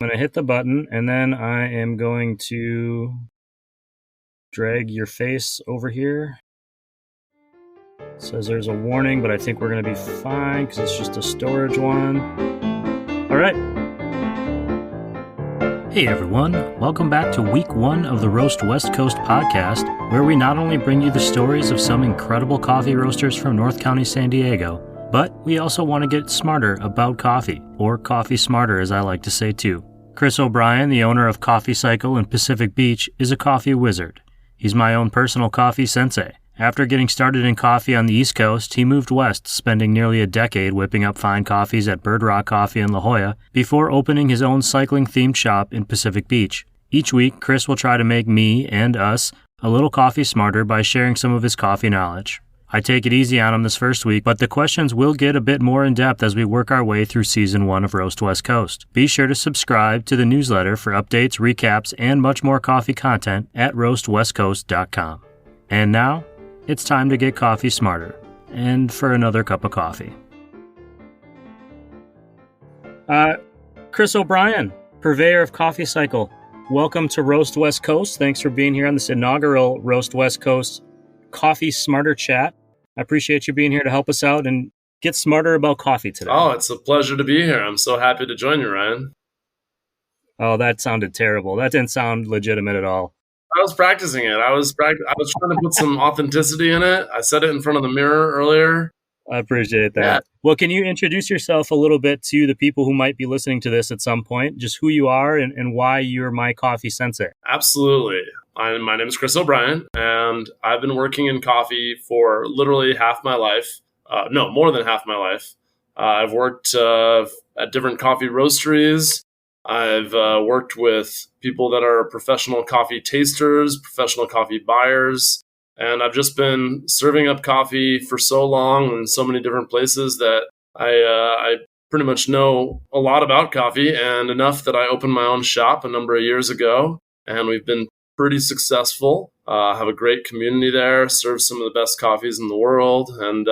I'm going to hit the button, and then I am going to drag your face over here. It says there's a warning, but I think we're going to be fine because it's just a storage one. All right. Hey everyone, welcome back to week 1 of the Roast West Coast podcast, where we not only bring you the stories of some incredible coffee roasters from North County, San Diego, but we also want to get smarter about coffee, or coffee smarter as I like to say too. Chris O'Brien, the owner of Coffee Cycle in Pacific Beach, is a coffee wizard. He's my own personal coffee sensei. After getting started in coffee on the East Coast, he moved west, spending nearly a decade whipping up fine coffees at Bird Rock Coffee in La Jolla before opening his own cycling-themed shop in Pacific Beach. Each week, Chris will try to make me and us a little coffee smarter by sharing some of his coffee knowledge. I take it easy on him this first week, but the questions will get a bit more in-depth as we work our way through Season 1 of Roast West Coast. Be sure to subscribe to the newsletter for updates, recaps, and much more coffee content at roastwestcoast.com. And now, it's time to get coffee smarter, and for another cup of coffee. Chris O'Brien, purveyor of Coffee Cycle, welcome to Roast West Coast. Thanks for being here on this inaugural Roast West Coast Coffee Smarter Chat. I appreciate you being here to help us out and get smarter about coffee today. Oh, it's a pleasure to be here. I'm so happy to join you, Ryan. Oh, that sounded terrible. That didn't sound legitimate at all. I was practicing it. I was trying to put some authenticity in it. I said it in front of the mirror earlier. I appreciate that. Yeah. Well, can you introduce yourself a little bit to the people who might be listening to this at some point? Just who you are and why you're my coffee sensei. Absolutely. My name is Chris O'Brien, and I've been working in coffee for literally half my life. No, more than half my life. I've worked at different coffee roasteries. I've worked with people that are professional coffee tasters, professional coffee buyers, and I've just been serving up coffee for so long in so many different places that I pretty much know a lot about coffee, and enough that I opened my own shop a number of years ago, and we've been pretty successful. Have a great community there, serve some of the best coffees in the world, and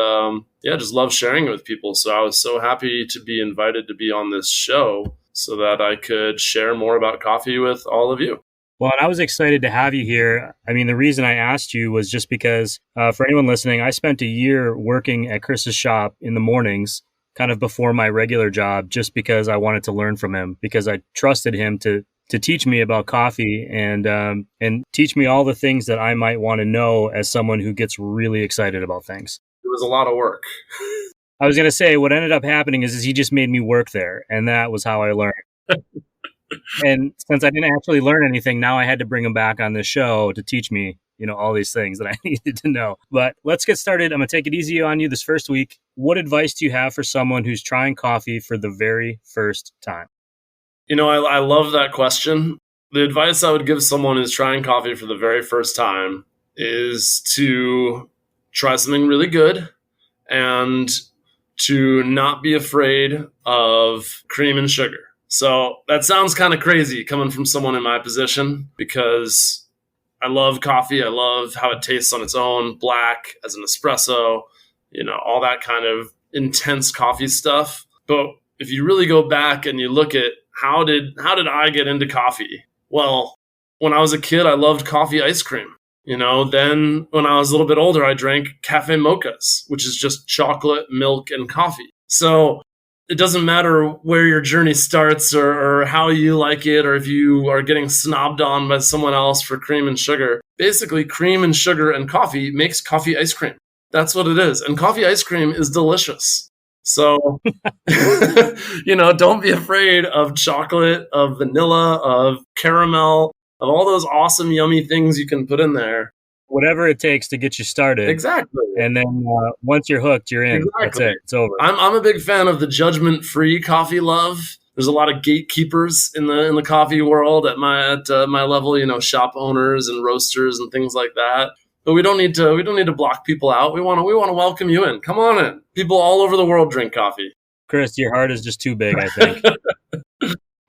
just love sharing it with people. So I was so happy to be invited to be on this show so that I could share more about coffee with all of you. Well, and I was excited to have you here. I mean, the reason I asked you was just because, for anyone listening, I spent a year working at Chris's shop in the mornings, kind of before my regular job, just because I wanted to learn from him, because I trusted him to teach me about coffee and teach me all the things that I might want to know as someone who gets really excited about things. It was a lot of work. I was going to say, what ended up happening is he just made me work there, and that was how I learned. And since I didn't actually learn anything, now I had to bring him back on this show to teach me, all these things that I needed to know. But let's get started. I'm going to take it easy on you this first week. What advice do you have for someone who's trying coffee for the very first time? I love that question. The advice I would give someone who's trying coffee for the very first time is to try something really good and to not be afraid of cream and sugar. So that sounds kind of crazy coming from someone in my position, because I love coffee. I love how it tastes on its own, black as an espresso, all that kind of intense coffee stuff. But if you really go back and you look at how did I get into coffee? Well, when I was a kid, I loved coffee ice cream. Then when I was a little bit older, I drank cafe mochas, which is just chocolate, milk, and coffee. So it doesn't matter where your journey starts or how you like it, or if you are getting snobbed on by someone else for cream and sugar. Basically, cream and sugar and coffee makes coffee ice cream. That's what it is. And coffee ice cream is delicious. So, don't be afraid of chocolate, of vanilla, of caramel, of all those awesome, yummy things you can put in there. Whatever it takes to get you started. Exactly. And then once you're hooked, you're in. Exactly. That's it. It's over. I'm a big fan of the judgment-free coffee love. There's a lot of gatekeepers in the coffee world at my level, shop owners and roasters and things like that. But we don't need to block people out. We want to welcome you in. Come on in. People all over the world drink coffee. Chris, your heart is just too big, I think.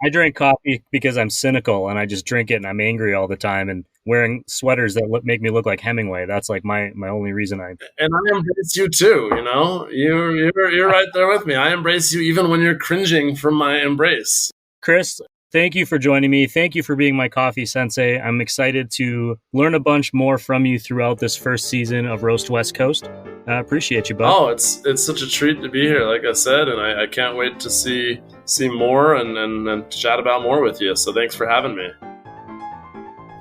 I drink coffee because I'm cynical and I just drink it and I'm angry all the time and wearing sweaters that make me look like Hemingway. That's like my only reason I. And I embrace you too. You're right there with me. I embrace you even when you're cringing from my embrace. Chris, Thank you for joining me. Thank you for being my coffee sensei. I'm excited to learn a bunch more from you throughout this first season of Roast West Coast. I appreciate you, bud. Oh, it's such a treat to be here, like I said, and I can't wait to see more and chat about more with you. So thanks for having me.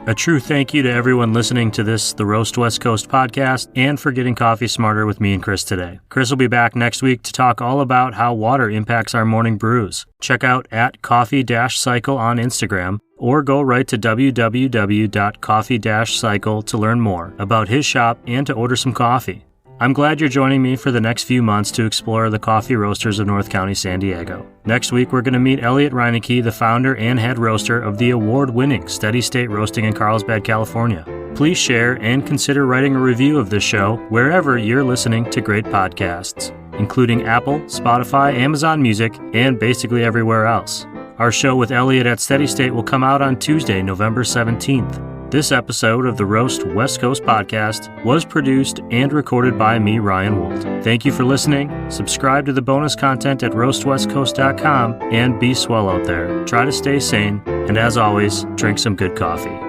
A true thank you to everyone listening to this, the Roast West Coast podcast, and for getting coffee smarter with me and Chris today. Chris will be back next week to talk all about how water impacts our morning brews. Check out @coffee-cycle on Instagram, or go right to www.coffee-cycle to learn more about his shop and to order some coffee. I'm glad you're joining me for the next few months to explore the coffee roasters of North County, San Diego. Next week, we're going to meet Elliot Reinecke, the founder and head roaster of the award-winning Steady State Roasting in Carlsbad, California. Please share and consider writing a review of this show wherever you're listening to great podcasts, including Apple, Spotify, Amazon Music, and basically everywhere else. Our show with Elliot at Steady State will come out on Tuesday, November 17th. This episode of the Roast West Coast podcast was produced and recorded by me, Ryan Wolt. Thank you for listening. Subscribe to the bonus content at roastwestcoast.com and be swell out there. Try to stay sane, and as always, drink some good coffee.